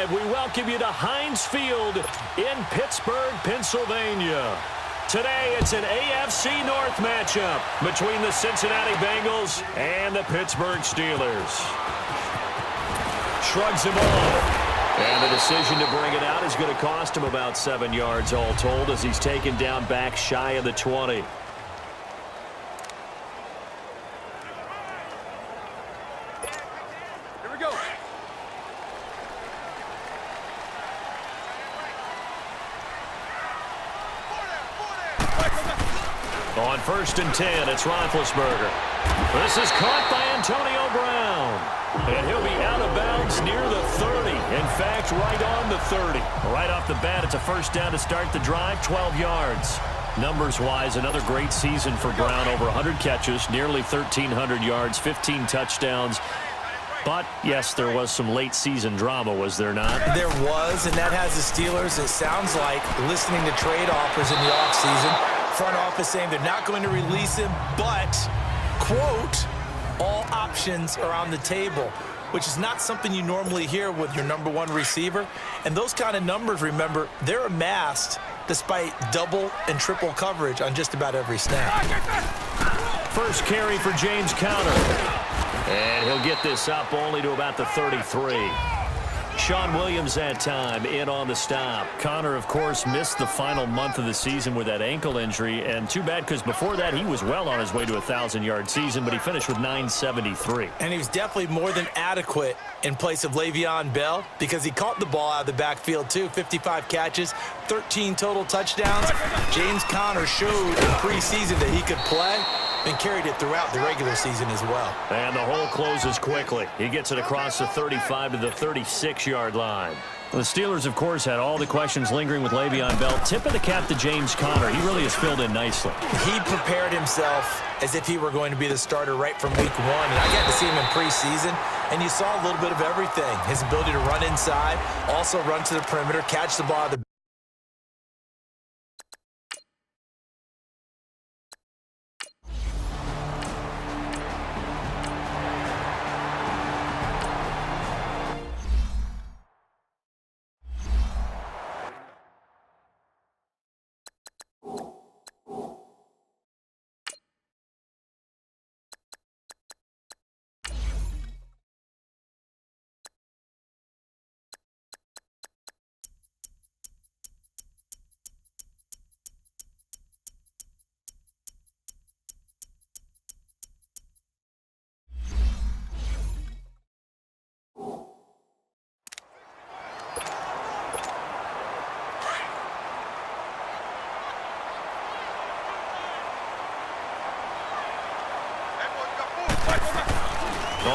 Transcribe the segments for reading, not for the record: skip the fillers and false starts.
Live, we welcome you to Heinz Field in Pittsburgh, Pennsylvania. Today, it's an AFC North matchup between the Cincinnati Bengals and the Pittsburgh Steelers. Shrugs him off. And the decision to bring it out is going to cost him about 7 yards all told as he's taken down back shy of the 20. On 1st and 10, it's Roethlisberger. This is caught by Antonio Brown. And he'll be out of bounds near the 30. In fact, right on the 30. Right off the bat, it's a first down to start the drive, 12 yards. Numbers-wise, another great season for Brown. Over 100 catches, nearly 1,300 yards, 15 touchdowns. But, yes, there was some late-season drama, was there not? There was, and that has the Steelers, it sounds like, listening to trade offers in the offseason. Front office saying they're not going to release him, but, quote, all options are on the table, which is not something you normally hear with your number one receiver. And those kind of numbers, remember, they're amassed despite double and triple coverage on just about every snap. First carry for James Conner. And he'll get this up only to about the 33. Sean Williams that time in on the stop. Conner, of course, missed the final month of the season with that ankle injury. And too bad because before that he was well on his way to a 1,000-yard season, but he finished with 973. And he was definitely more than adequate in place of Le'Veon Bell because he caught the ball out of the backfield too. 55 catches, 13 total touchdowns. James Conner showed in preseason that he could play and carried it throughout the regular season as well. And the hole closes quickly. He gets it across the 35 to the 36-yard line. The Steelers, of course, had all the questions lingering with Le'Veon Bell. Tip of the cap to James Conner. He really has filled in nicely. He prepared himself as if he were going to be the starter right from week one. And I got to see him in preseason, and you saw a little bit of everything. His ability to run inside, also run to the perimeter, catch the ball at the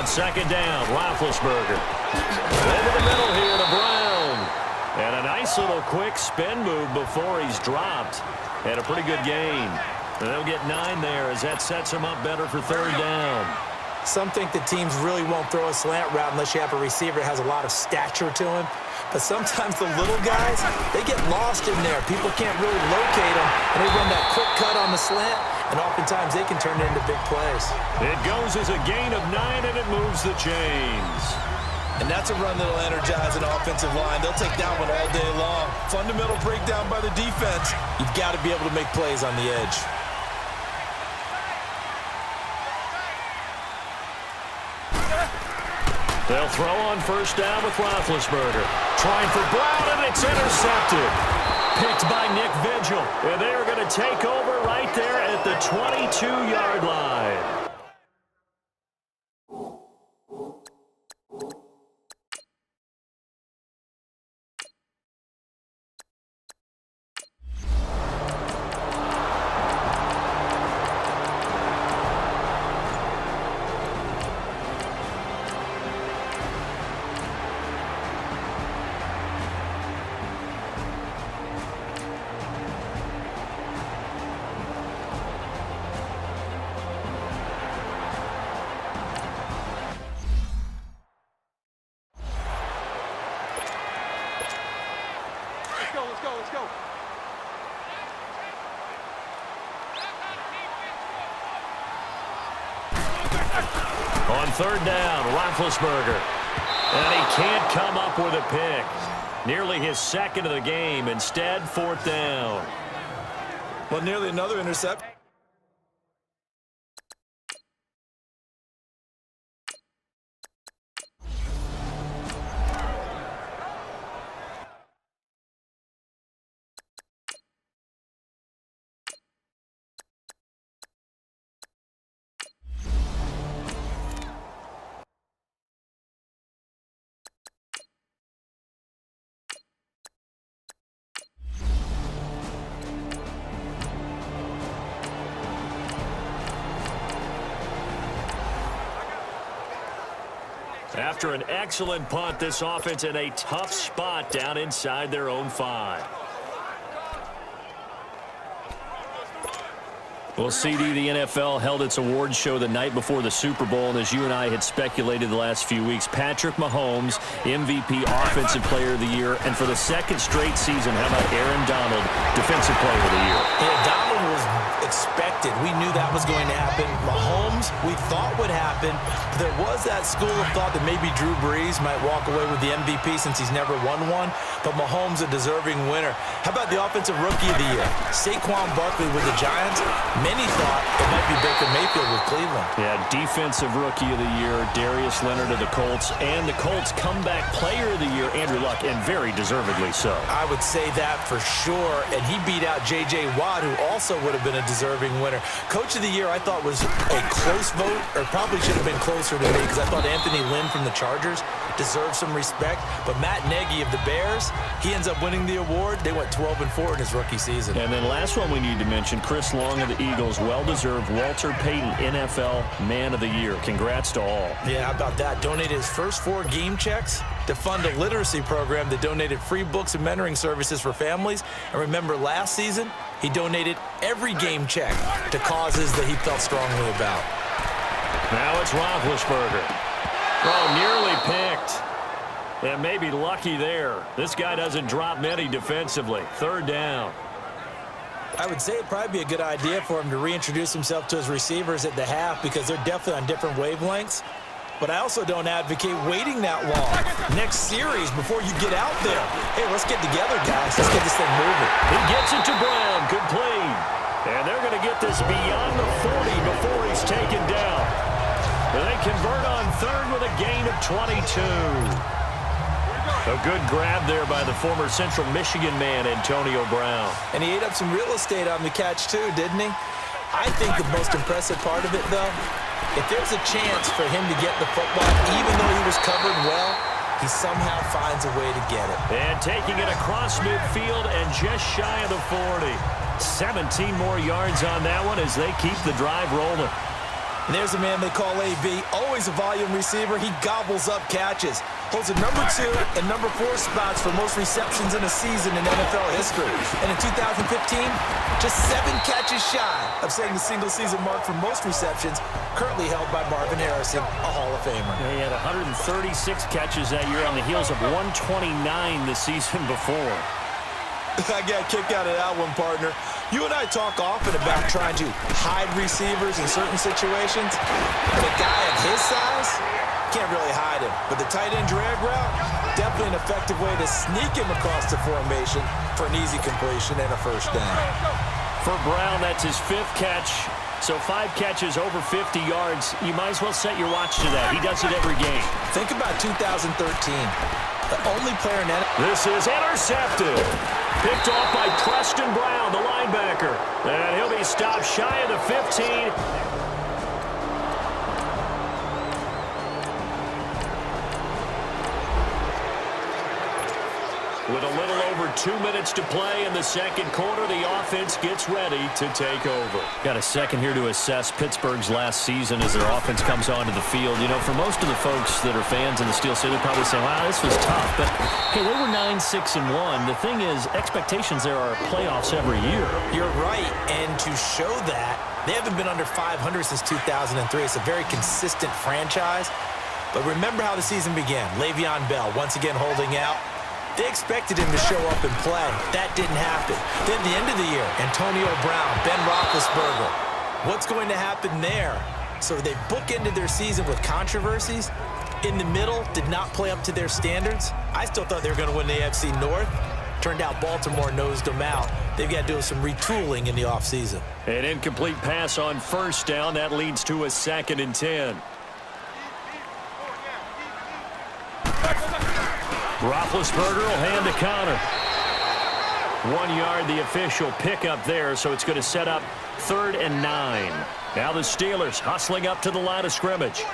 On second down, Roethlisberger. Over the middle here to Brown. And a nice little quick spin move before he's dropped. Had a pretty good gain. And they'll get 9 there as that sets him up better for third down. Some think the teams really won't throw a slant route unless you have a receiver that has a lot of stature to him. But sometimes the little guys, they get lost in there. People can't really locate them, and they run that quick cut on the slant, and oftentimes they can turn it into big plays. It goes as a gain of 9, and it moves the chains. And that's a run that'll energize an offensive line. They'll take that one all day long. Fundamental breakdown by the defense. You've got to be able to make plays on the edge. They'll throw on first down with Roethlisberger. Trying for Brown, and it's intercepted. Picked by Nick Vigil. And they're going to take over right there at the 22-yard line. Let's go. On third down, Roethlisberger. And he can't come up with a pick. Nearly his second of the game. Instead, fourth down. Well, nearly another interception. After an excellent punt, this offense in a tough spot down inside their own 5. Well, CD, the NFL held its awards show the night before the Super Bowl, and as you and I had speculated the last few weeks, Patrick Mahomes, MVP, Offensive Player of the Year, and for the second straight season, how about Aaron Donald, Defensive Player of the Year? Yeah, Donald was expected. We knew that was going to happen. Mahomes, we thought would happen. There was that school of thought that maybe Drew Brees might walk away with the MVP since he's never won one, but Mahomes a deserving winner. How about the Offensive Rookie of the Year? Saquon Barkley with the Giants. Many thought it might be Baker Mayfield with Cleveland. Yeah, Defensive Rookie of the Year, Darius Leonard of the Colts, and the Colts Comeback Player of the Year, Andrew Luck, and very deservedly so. I would say that for sure, and he beat out J.J. Watt, who also would have been a deserving winner. Coach of the Year, I thought, was a close vote, or probably should have been closer to me, because I thought Anthony Lynn from the Chargers deserved some respect, but Matt Nagy of the Bears, he ends up winning the award. They went 12-4 in his rookie season. And then last one we need to mention, Chris Long of the Eagles, well-deserved Walter Payton NFL Man of the Year. Congrats to all. Yeah, how about that? Donated his first 4 game checks to fund a literacy program that donated free books and mentoring services for families. And remember, last season, he donated every game check to causes that he felt strongly about. Now it's Roethlisberger. Oh, nearly picked. And maybe lucky there. This guy doesn't drop many defensively. Third down. I would say it'd probably be a good idea for him to reintroduce himself to his receivers at the half because they're definitely on different wavelengths. But I also don't advocate waiting that long. Next series, before you get out there, hey, let's get together, guys. Let's get this thing moving. He gets it to Brown. Good play. And they're going to get this beyond the 40 before he's taken down. And they convert on third with a gain of 22. A good grab there by the former Central Michigan man, Antonio Brown. And he ate up some real estate on the catch, too, didn't he? I think the most impressive part of it, though, if there's a chance for him to get the football, even though he was covered well, he somehow finds a way to get it. And taking it across midfield and just shy of the 40. 17 more yards on that one as they keep the drive rolling. And there's a man they call AB, always a volume receiver. He gobbles up catches. Holds the number 2 and number 4 spots for most receptions in a season in NFL history. And in 2015, just 7 catches shy of setting the single-season mark for most receptions, currently held by Marvin Harrison, a Hall of Famer. Yeah, he had 136 catches that year on the heels of 129 the season before. I got a kick out of that one, partner. You and I talk often about trying to hide receivers in certain situations. But a guy of his size, can't really hide him. But the tight end drag route, definitely an effective way to sneak him across the formation for an easy completion and a first down. For Brown, that's his 5th catch. So 5 catches over 50 yards. You might as well set your watch to that. He does it every game. Think about 2013. The only player in that. This is intercepted. Picked off by Preston Brown, the linebacker. And he'll be stopped shy of the 15. With a little over 2 minutes to play in the second quarter, the offense gets ready to take over. Got a second here to assess Pittsburgh's last season as their offense comes onto the field. You know, for most of the folks that are fans in the Steel City, they're probably saying, wow, this was tough. But, hey, they were 9-6-1. The thing is, expectations there are playoffs every year. You're right, and to show that, they haven't been under 500 since 2003. It's a very consistent franchise. But remember how the season began. Le'Veon Bell once again holding out. They expected him to show up and play. That didn't happen. Then the end of the year, Antonio Brown, Ben Roethlisberger. What's going to happen there? So they bookended their season with controversies. in the middle did not play up to their standards. I still thought they were going to win the AFC North. Turned out Baltimore nosed them out. They've got to do some retooling in the offseason. An incomplete pass on first down. That leads to a 2nd and 10. Roethlisberger will hand the counter. 1 yard, the official pickup there, so it's going to set up 3rd and 9. Now the Steelers hustling up to the line of scrimmage.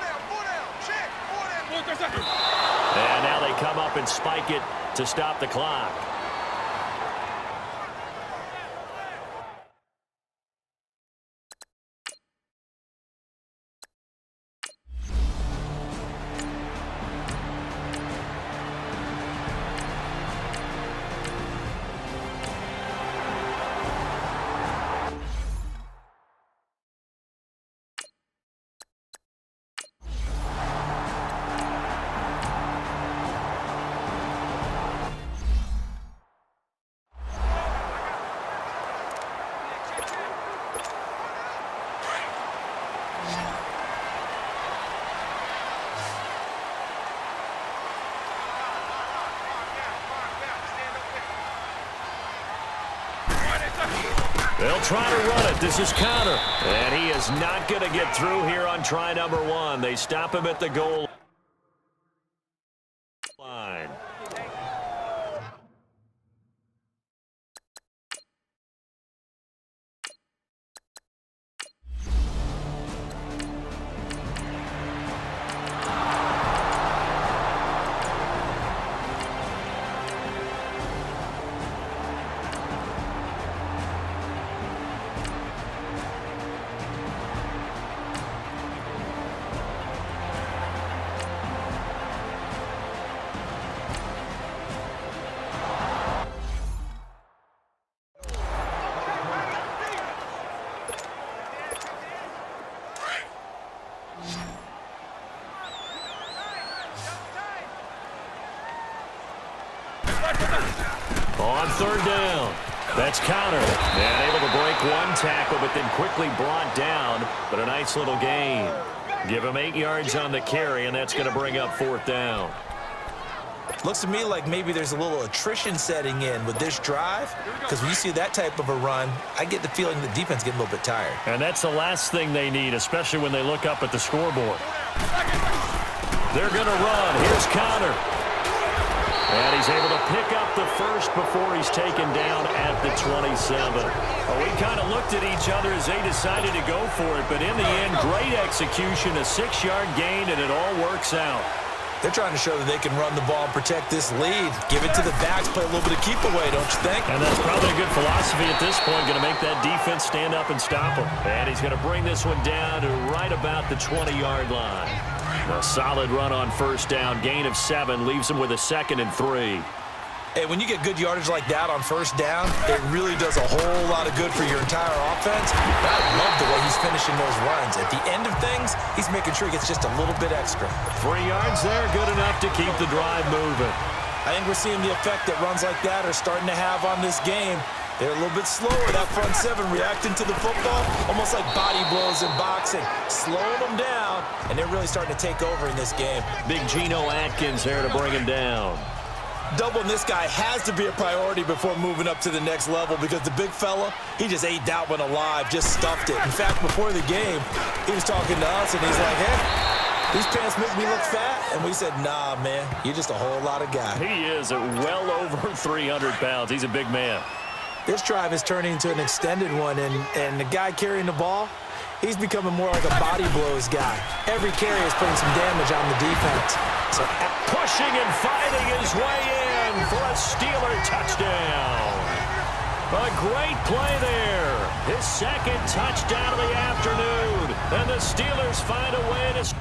And now they come up and spike it to stop the clock. They'll try to run it. This is counter. And he is not going to get through here on try number 1. They stop him at the goal line. On 3rd down. That's counter. And able to break 1 tackle, but then quickly brought down. But a nice little gain. Give him 8 yards on the carry, and that's going to bring up 4th down. Looks to me like maybe there's a little attrition setting in with this drive, because when you see that type of a run, I get the feeling the defense getting a little bit tired. And that's the last thing they need, especially when they look up at the scoreboard. They're going to run. Here's counter. And he's able to pick up the first before he's taken down at the 27. Well, we kind of looked at each other as they decided to go for it, but in the end, great execution, a 6-yard gain, and it all works out. They're trying to show that they can run the ball and protect this lead. Give it to the backs, play a little bit of keep away, don't you think? And that's probably a good philosophy at this point, going to make that defense stand up and stop him. And he's going to bring this one down to right about the 20-yard line. A solid run on first down, gain of 7, leaves him with a 2nd and 3. Hey, when you get good yardage like that on first down, it really does a whole lot of good for your entire offense. I love the way he's finishing those runs. At the end of things, he's making sure he gets just a little bit extra. 3 yards there, good enough to keep the drive moving. I think we're seeing the effect that runs like that are starting to have on this game. They're a little bit slower, that front 7, reacting to the football, almost like body blows in boxing, slowing them down, and they're really starting to take over in this game. Big Geno Atkins there to bring him down. Doubling this guy has to be a priority before moving up to the next level, because the big fella, he just ate that one alive, just stuffed it. In fact, before the game, he was talking to us, and he's like, hey, these pants make me look fat. And we said, nah, man, you're just a whole lot of guy. He is at well over 300 pounds. He's a big man. This drive is turning into an extended one, and the guy carrying the ball, he's becoming more like a body blows guy. Every carry is putting some damage on the defense. So pushing and fighting his way in for a Steeler touchdown. A great play there. His 2nd touchdown of the afternoon. And the Steelers find a way to...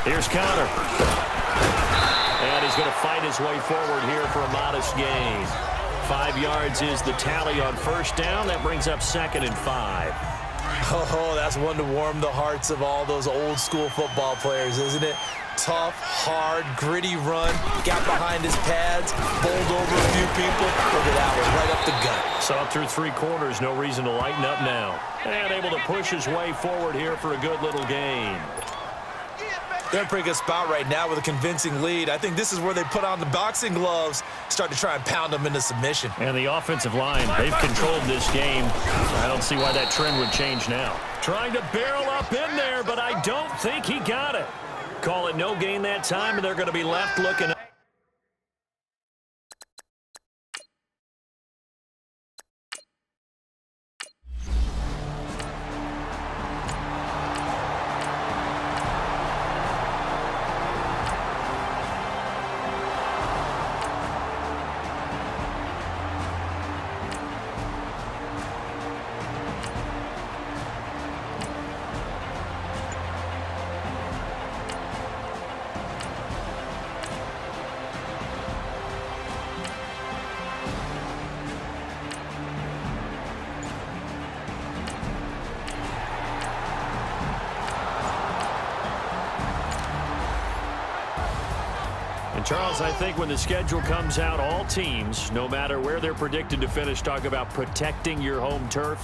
Here's Connor. And he's going to fight his way forward here for a modest gain. 5 yards is the tally on first down. That brings up 2nd and 5. Oh, that's one to warm the hearts of all those old school football players, isn't it? Tough, hard, gritty run, got behind his pads, bowled over a few people. Look at that one, right up the gut. Saw through 3 quarters, no reason to lighten up now. And able to push his way forward here for a good little gain. They're in a pretty good spot right now with a convincing lead. I think this is where they put on the boxing gloves, start to try and pound them into submission. And the offensive line, they've controlled this game. I don't see why that trend would change now. Trying to barrel up in there, but I don't think he got it. Call it no gain that time, and they're going to be left looking up. Charles, I think when the schedule comes out, all teams, no matter where they're predicted to finish, talk about protecting your home turf.